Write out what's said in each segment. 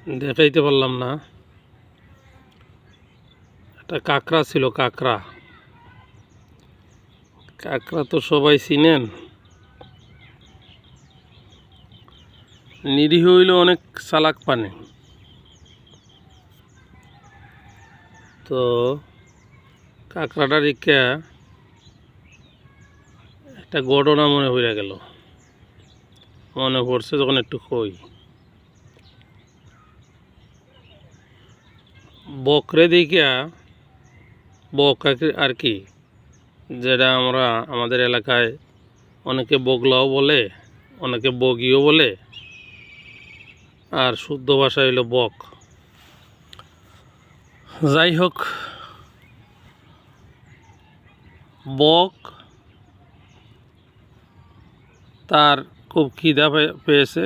দেখাইতে পারলাম না। একটা কাঁকড়া ছিল, কাঁকড়া কাঁকড়া তো সবাই চিনেন। নিরীহ হইল অনেক চালাক পানে। তো কাঁকড়াটা রেখে একটা ঘটনা মনে পড়ে গেল। মনে পড়ছে যখন একটু কই। বকরে দেখিয়া, বক আর কি, যেটা আমরা আমাদের এলাকায় অনেকে বগলাও বলে, অনেকে বগিও বলে, আর শুদ্ধ ভাষা হইল বক। যাই হোক, বক তার খুব খিদা পেয়েছে,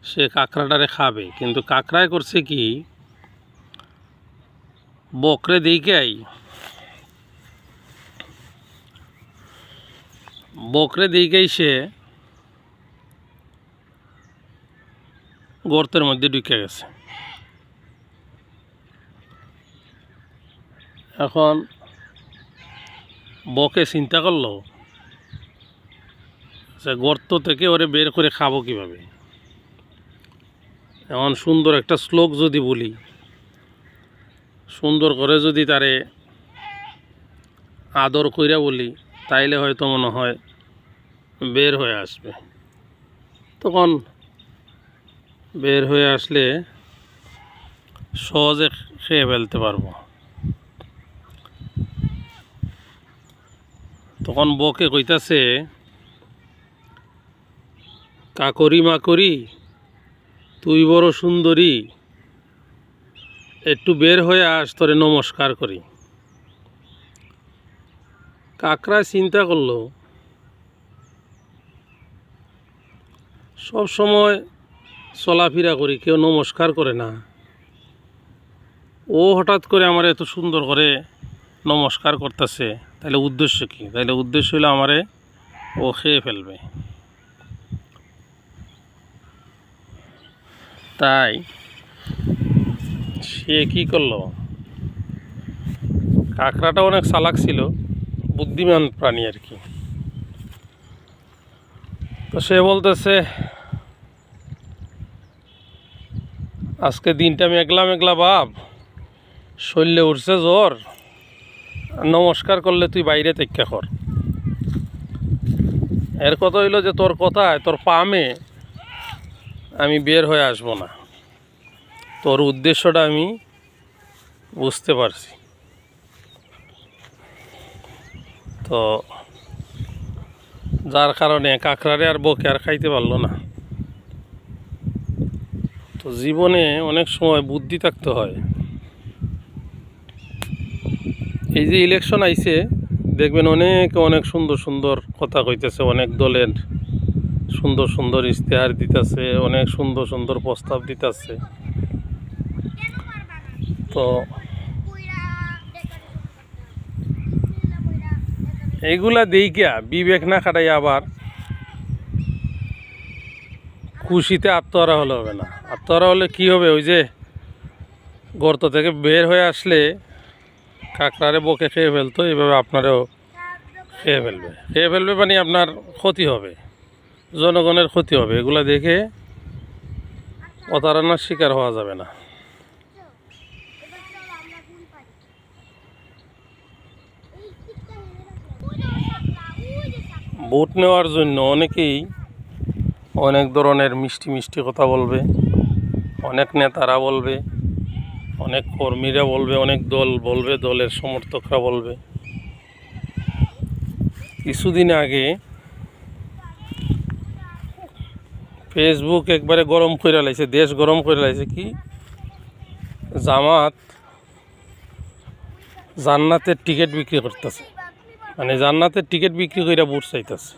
সে কাঁকড়াটারে খাবে। কিন্তু কাঁকড়ায় করছে কি, বকরে দিকেই সে গর্তের মধ্যে ঢুকে গেছে। এখন বকে চিন্তা করলো যে গর্ত থেকে ওরে বের করে খাবো কিভাবে। এখন সুন্দর একটা শ্লোক যদি বলি, সুন্দর করে যদি তারে আদর কইরা বলি, তাইলে হয়তো মনে হয় বের হয়ে আসবে। তখন বের হয়ে আসলে সহজে খেয়ে ফেলতে পারবো। তখন বকে কইতাছে, কাকরি মাকরি তুই বড় সুন্দরী, একটু বের হয়ে আস, তোরে নমস্কার করি। কাকড়া চিন্তা করলো, সব সময় চলাফেরা করি, কেউ নমস্কার করে না, ও হঠাৎ করে আমার এত সুন্দর করে নমস্কার করতেছে, তাহলে উদ্দেশ্য কি? তাহলে উদ্দেশ্য হলো আমারে ও খেয়ে ফেলবে। তাই সে কি করলো, কাঁকড়াটা অনেক চালাক ছিল, বুদ্ধিমান প্রাণী আর কি। তো সে বলতেছে, আজকে দিনটা মেঘলা মেঘলা ভাব, শরীরে উঠছে জ্বর, নমস্কার করলে তুই বাইরে থেকে কর। এর কথা হইল যে তোর কথায়, তোর পামে আমি বের হয়ে আসবো না, তোর উদ্দেশ্যটা আমি বুঝতে পারছি। তো যার কারণে কাঁকড়ারে আর বকে আর খাইতে পারলো না। তো জীবনে অনেক সময় বুদ্ধি থাকতে হয়। এই যে ইলেকশন আইছে, দেখবেন অনেক সুন্দর সুন্দর কথা কইতেছে, অনেক দলের সুন্দর সুন্দর ইশতেহার দিতেছে, অনেক সুন্দর সুন্দর প্রস্তাব দিতেছে। তো এইগুলা দেইকা বিবেক না খাটাই আবার খুশিতে আত্মহারা হলে হবে না। আত্মহারা হলে কি হবে, ওই যে গর্ত থেকে বের হয়ে আসলে কাঁকড়ারে বকে খেয়ে ফেলতো, এইভাবে আপনারও খেয়ে ফেলবে মানে আপনার ক্ষতি হবে, জনগণের ক্ষতি হবে। এগুলা দেখে প্রতারণার শিকার হওয়া যাবে না। ভোট নেওয়ার জন্য অনেকেই অনেক ধরনের মিষ্টি মিষ্টি কথা বলবে, অনেক নেতারা বলবে, অনেক কর্মীরা বলবে, অনেক দল বলবে, দলের সমর্থকরা বলবে। কিছুদিন আগে ফেসবুক একবারে গরম করে লাইছে, দেশ গরম করে লাইছে। কি, জামাত জান্নাতের টিকিট বিক্রি করতেছে, মানে জান্নাতের টিকিট বিক্রি করে ভোট চাইতেছে।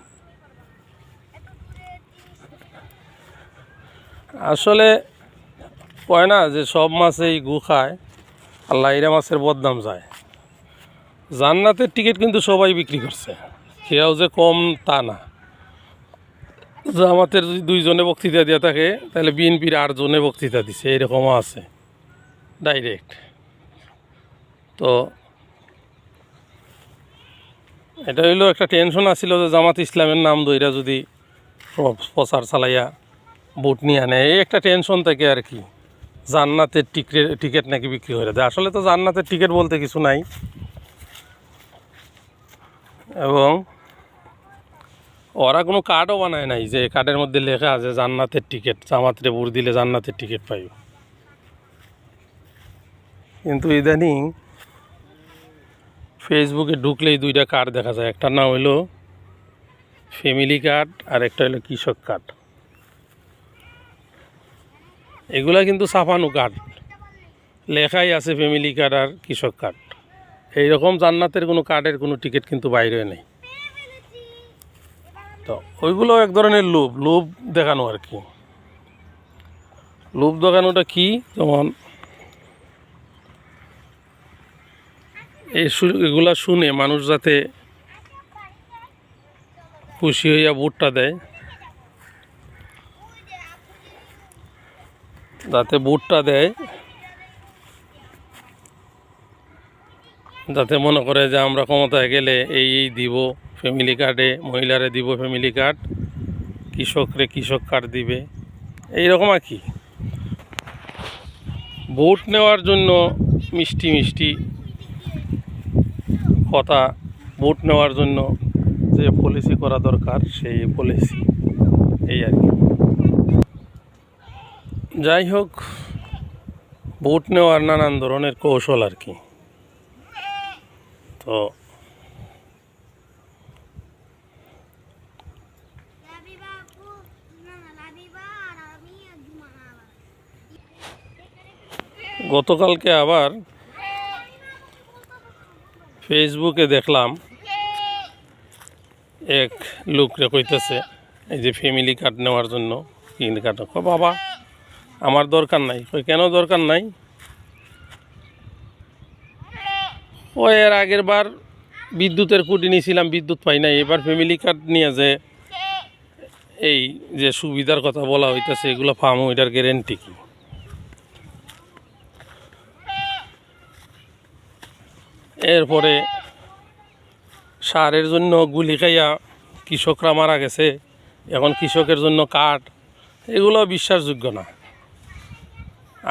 আসলে কয় না যে সব মাছেই গু খায়, আর লাইরা মাছের বদনাম যায়। জান্নাতের টিকিট কিন্তু সবাই বিক্রি করছে, কেউ যে কম তা না। জামাতের যদি 2 জনে বক্তৃতা দেওয়া থাকে তাহলে বিএনপির 8 জনে বক্তৃতা দিছে, এরকমও আছে ডাইরেক্ট। তো এটা হইলো একটা টেনশন আসছিল যে জামাত ইসলামের নাম ধইরা যদি প্রচার চালাইয়া ভোট নিয়ে আনে, এই একটা টেনশন থাকে আর কি। জান্নাতের টিকিট নাকি বিক্রি করে দেয়। আসলে তো জান্নাতের টিকিট বলতে কিছু নাই, এবং ওরা কোনো কার্ডও বানায় নাই যে কার্ডের মধ্যে লেখা আছে জান্নাতের টিকিট, জামাতে ভোট দিলে জান্নাতের টিকিট পাইব। কিন্তু ইদানিং ফেসবুকে ঢুকলেই 2টা কার্ড দেখা যায়, একটা নাম হইলো ফ্যামিলি কার্ড আর একটা হলো কৃষক কার্ড। এগুলা কিন্তু ছাপানো কার্ড, লেখাই আছে ফ্যামিলি কার্ড আর কৃষক কার্ড। এইরকম জান্নাতের কোনো কার্ডের কোনো টিকিট কিন্তু বাইরে নেই। তো ওইগুলো এক ধরনের লোভ দেখানো আর কি। লোভ দেখানোটা কি, যেমন এগুলা শুনে মানুষ যাতে খুশি হইয়া ভোটটা দেয়, যাতে মনে করে যে আমরা ক্ষমতায় গেলে এই দিব, ফ্যামিলি কার্ডে মহিলারে দিব ফ্যামিলি কার্ড, কৃষকরে কৃষক কার্ড দিবে, এইরকম আর কি। ভোট নেওয়ার জন্য মিষ্টি মিষ্টি কথা, ভোট নেওয়ার জন্য যে পলিসি করা দরকার সেই পলিসি, এই আর কি। যাই হোক, ভোট নেওয়ার নানান ধরনের কৌশল আর কি। তো গতকালকে আবার ফেসবুকে দেখলাম এক লোকরে কইতেছে এই যে ফ্যামিলি কার্ড নেওয়ার জন্য ফ্যামিলি কার্ড, বাবা আমার দরকার নাই। কেন দরকার নাই? এর আগের বার বিদ্যুতের কুটি নিয়েছিলাম, বিদ্যুৎ পাই নাই, এবার ফ্যামিলি কার্ড নিয়ে যে এই যে সুবিধার কথা বলা হইতেছে এগুলো পামো, এটার গ্যারেন্টি কি? এরপরে সারের জন্য গুলি খাইয়া কৃষকরা মারা গেছে, এখন কৃষকের জন্য কার্ড, এগুলো বিশ্বাসযোগ্য না।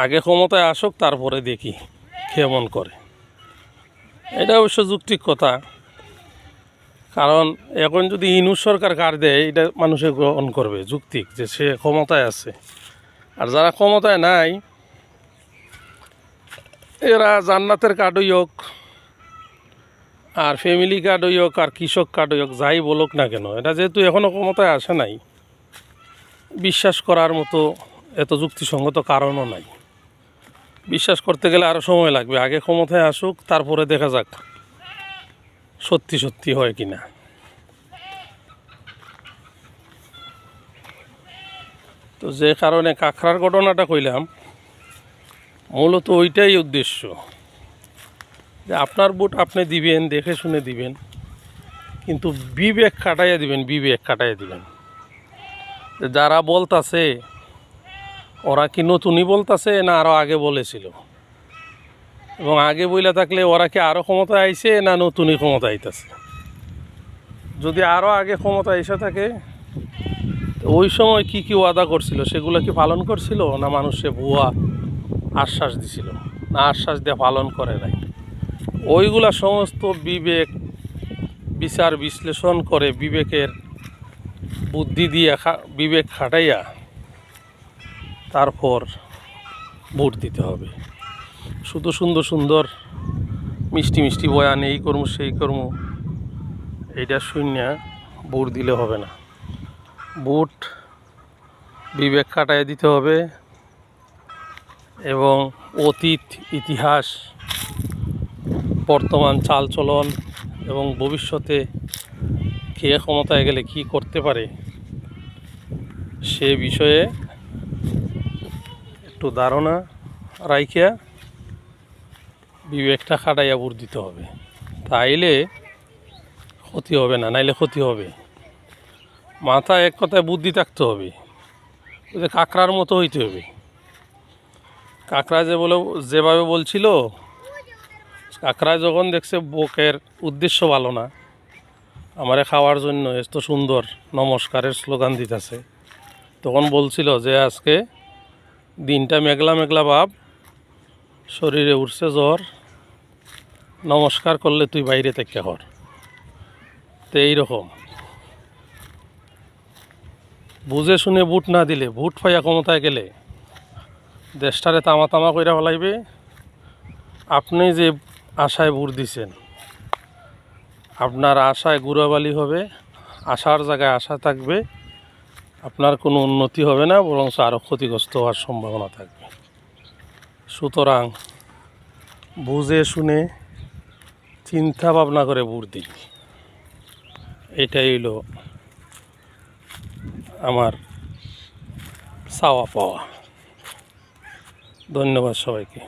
আগে ক্ষমতায় আসুক, তারপরে দেখি কেমন করে। এটা অবশ্য যুক্তিক কথা, কারণ এখন যদি ইউনূস সরকার কার্ড দেয় এটা মানুষে গ্রহণ করবে, যুক্তিক যে সে ক্ষমতায় আছে। আর যারা ক্ষমতায় নাই এরা জান্নাতের কার্ডই হোক আর ফ্যামিলি কার্ডই হোক আর কৃষক কার্ডই হোক, যাই বলুক না কেন, এটা যেহেতু এখনও ক্ষমতায় আসে নাই, বিশ্বাস করার মতো এত যুক্তিসঙ্গত কারণও নাই। বিশ্বাস করতে গেলে আরও সময় লাগবে, আগে ক্ষমতায় আসুক, তারপরে দেখা যাক সত্যি সত্যি হয় কি না। তো যে কারণে কাকড়ার ঘটনাটা কইলাম, মূলত ওইটাই উদ্দেশ্য যে আপনার ভোট আপনি দিবেন, দেখে শুনে দিবেন, কিন্তু বিবেক খাটাইয়া দিবেন, বিবেক খাটাইয়া দিবেন। যারা বলতাছে ওরা কি নতুনই বলতাছে না আরও আগে বলেছিল, এবং আগে বইলা থাকলে ওরা কি আরও ক্ষমতায় আইছে না নতুনই ক্ষমতা আইতেছে। যদি আরও আগে ক্ষমতা এসে থাকে ওই সময় কি কি ওয়াদা করছিল সেগুলো কি পালন করছিল, না মানুষে ভুয়া আশ্বাস দিছিল, না আশ্বাস দিয়ে পালন করে নাই। ওইগুলা সমস্ত বিবেক বিচার বিশ্লেষণ করে, বিবেকের বুদ্ধি দিয়ে বিবেক খাটাইয়া তারপর ভোট দিতে হবে। শুধু সুন্দর সুন্দর মিষ্টি মিষ্টি বয়ান, এই কর্ম সেই কর্ম, এইটা শূন্য ভোট দিলে হবে না। ভোট বিবেক খাটাইয়া দিতে হবে, এবং অতীত ইতিহাস, বর্তমান চালচলন এবং ভবিষ্যতে কে ক্ষমতায় গেলে কি করতে পারে সে বিষয়ে একটু ধারণা রাইখিয়া বিবেকটা খাটাইয়া ভোট দিতে হবে, তাইলে ক্ষতি হবে না, নাইলে ক্ষতি হবে। মাথায় এক কথায় বুদ্ধি থাকতে হবে, ওই যে কাঁকড়ার মতো হইতে হবে। কাঁকড়া যেভাবে বলছিল, কাঁকড়ায় যখন দেখছে বকের উদ্দেশ্য ভালো না, আমারে খাওয়ার জন্য এত সুন্দর নমস্কারের স্লোগান দিতেছে, তখন বলছিল যে আজকে দিনটা মেঘলা মেঘলা ভাব, শরীরে উঠছে জ্বর, নমস্কার করলে তুই বাইরে থেকে কর। তো এইরকম বুঝে শুনে ভোট না দিলে, ভোট পাইয়া ক্ষমতায় গেলে দেশটারে তামা তামা কইরা ফেলাইবে। আপনি যে আশায় ভোট দিছেন, আপনার আশায় গুড়াবালি হবে, আশার জায়গায় আশা থাকবে, আপনার কোনো উন্নতি হবে না, বরং আরও ক্ষতিগ্রস্ত হওয়ার সম্ভাবনা থাকবে। সুতরাং বুঝে শুনে চিন্তা ভাবনা করে ভোট দিন, এটাই হলো আমার চাওয়া পাওয়া। ধন্যবাদ সবাইকে।